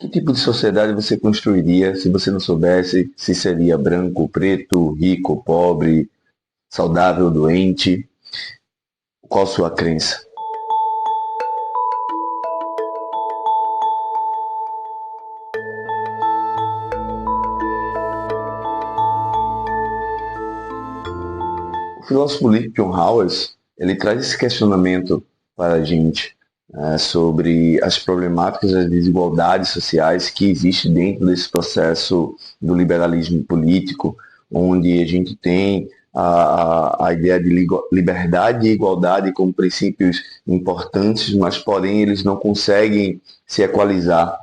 Que tipo de sociedade você construiria se você não soubesse se seria branco, preto, rico, pobre, saudável, doente? Qual sua crença? O filósofo político John Rawls, ele traz esse questionamento para a gente, sobre as problemáticas das desigualdades sociais que existem dentro desse processo do liberalismo político, onde a gente tem a ideia de liberdade e igualdade como princípios importantes, mas porém eles não conseguem se equalizar.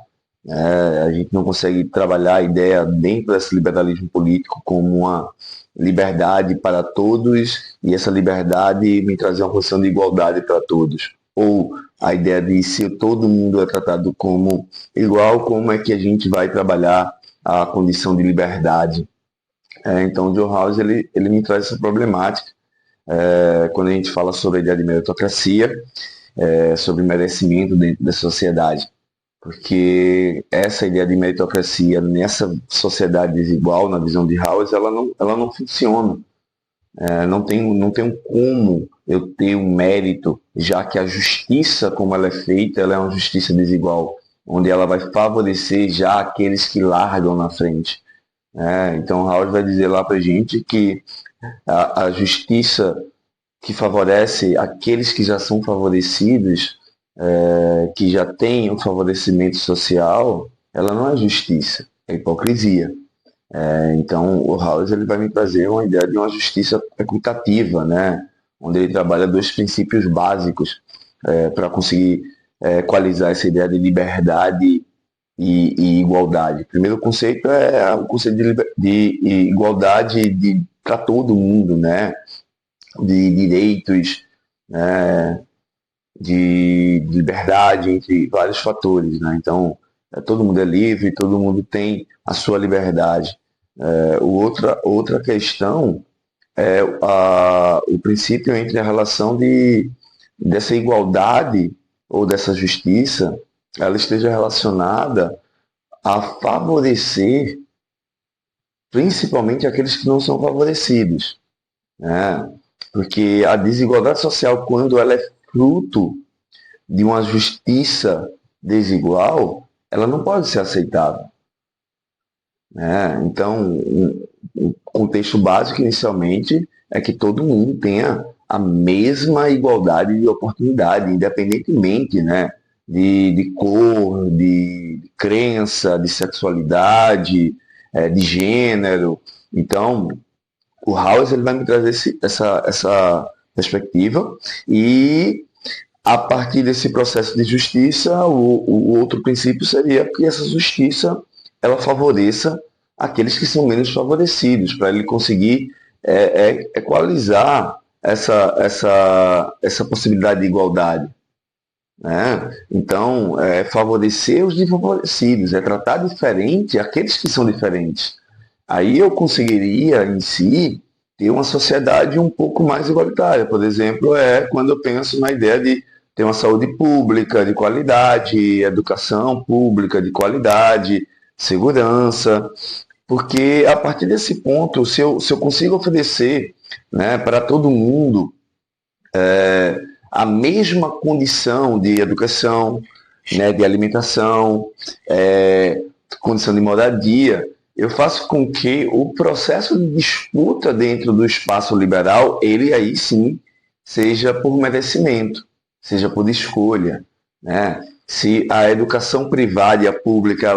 A gente não consegue trabalhar a ideia dentro desse liberalismo político como uma liberdade para todos e essa liberdade me trazer uma posição de igualdade para todos. Ou a ideia de se todo mundo é tratado como igual, como é que a gente vai trabalhar a condição de liberdade? Então, o John Rawls ele me traz essa problemática quando a gente fala sobre a ideia de meritocracia, sobre merecimento dentro da sociedade. Porque essa ideia de meritocracia nessa sociedade desigual, na visão de Rawls, ela não funciona. Não tem como eu ter um mérito, já que a justiça, como ela é feita, ela é uma justiça desigual, onde ela vai favorecer já aqueles que largam na frente. Então, Rawls vai dizer lá para a gente que a justiça que favorece aqueles que já são favorecidos, que já têm um favorecimento social, ela não é justiça, é hipocrisia. Então, o Rawls ele vai me trazer uma ideia de uma justiça equitativa, né? Onde ele trabalha dois princípios básicos para conseguir equalizar essa ideia de liberdade e igualdade. O primeiro conceito é o conceito de igualdade para todo mundo, né? De direitos, né? De liberdade, entre vários fatores, né? Então, todo mundo é livre, todo mundo tem a sua liberdade. Outra questão é o princípio entre a relação dessa igualdade ou dessa justiça, ela esteja relacionada a favorecer principalmente aqueles que não são favorecidos, né? Porque a desigualdade social, quando ela é fruto de uma justiça desigual, ela não pode ser aceitável. Então, o contexto básico inicialmente é que todo mundo tenha a mesma igualdade de oportunidade, independentemente, né, de cor, de crença, de sexualidade, de gênero. Então, o Rawls ele vai me trazer essa perspectiva e a partir desse processo de justiça, o outro princípio seria que essa justiça ela favoreça aqueles que são menos favorecidos, para ele conseguir equalizar essa possibilidade de igualdade. Né? Então, favorecer os desfavorecidos, tratar diferente aqueles que são diferentes. Aí eu conseguiria, em si, ter uma sociedade um pouco mais igualitária. Por exemplo, quando eu penso na ideia de ter uma saúde pública de qualidade, educação pública de qualidade, segurança, porque a partir desse ponto, se eu consigo oferecer, né, para todo mundo a mesma condição de educação, né, de alimentação, condição de moradia, eu faço com que o processo de disputa dentro do espaço liberal, ele aí sim, seja por merecimento, seja por escolha, né? Se a educação privada e a pública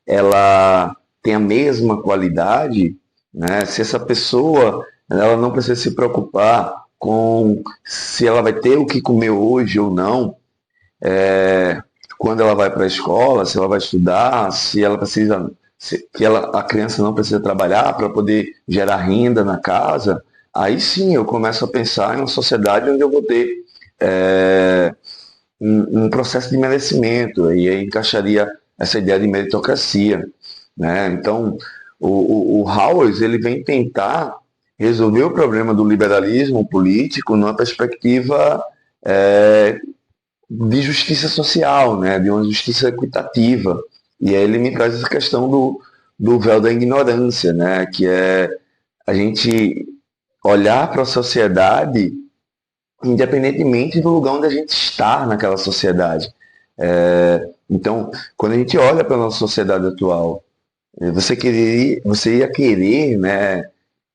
ela tem a mesma qualidade, né? Se essa pessoa ela não precisa se preocupar com se ela vai ter o que comer hoje ou não, quando ela vai para a escola, se ela vai estudar, se ela precisa, a criança não precisa trabalhar para poder gerar renda na casa, aí sim eu começo a pensar em uma sociedade onde eu vou ter um processo de merecimento, e aí encaixaria essa ideia de meritocracia, né? Então, o Rawls ele vem tentar resolver o problema do liberalismo político numa perspectiva de justiça social, né? De uma justiça equitativa, E aí ele me traz essa questão do véu da ignorância, né? Que é a gente olhar para a sociedade independentemente do lugar onde a gente está naquela sociedade. Então, quando a gente olha para a nossa sociedade atual, você ia querer, né,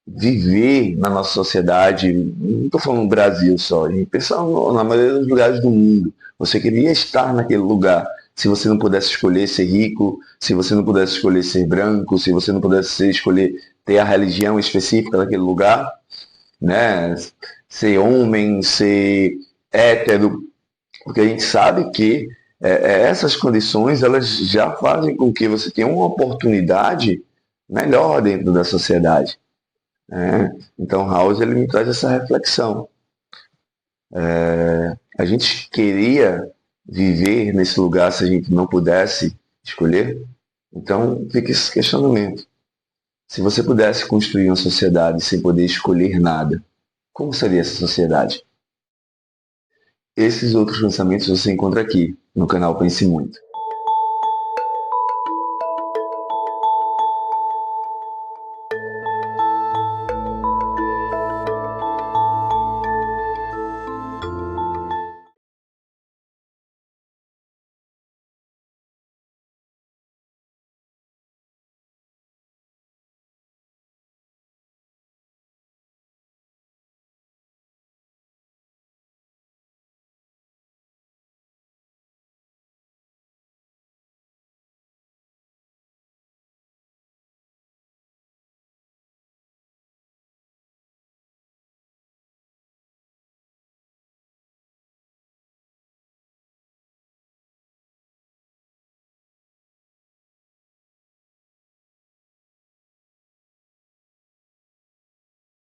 viver na nossa sociedade, não estou falando no Brasil só, a gente pensa na maioria dos lugares do mundo. Você queria estar naquele lugar. Se você não pudesse escolher ser rico, se você não pudesse escolher ser branco, se você não pudesse escolher ter a religião específica daquele lugar, né? Ser homem, ser hétero, porque a gente sabe que essas condições elas já fazem com que você tenha uma oportunidade melhor dentro da sociedade, né? Então House ele me traz essa reflexão. A gente queria viver nesse lugar se a gente não pudesse escolher? Então fica esse questionamento. Se você pudesse construir uma sociedade sem poder escolher nada, como seria essa sociedade? Esses outros pensamentos você encontra aqui no canal Pense Muito.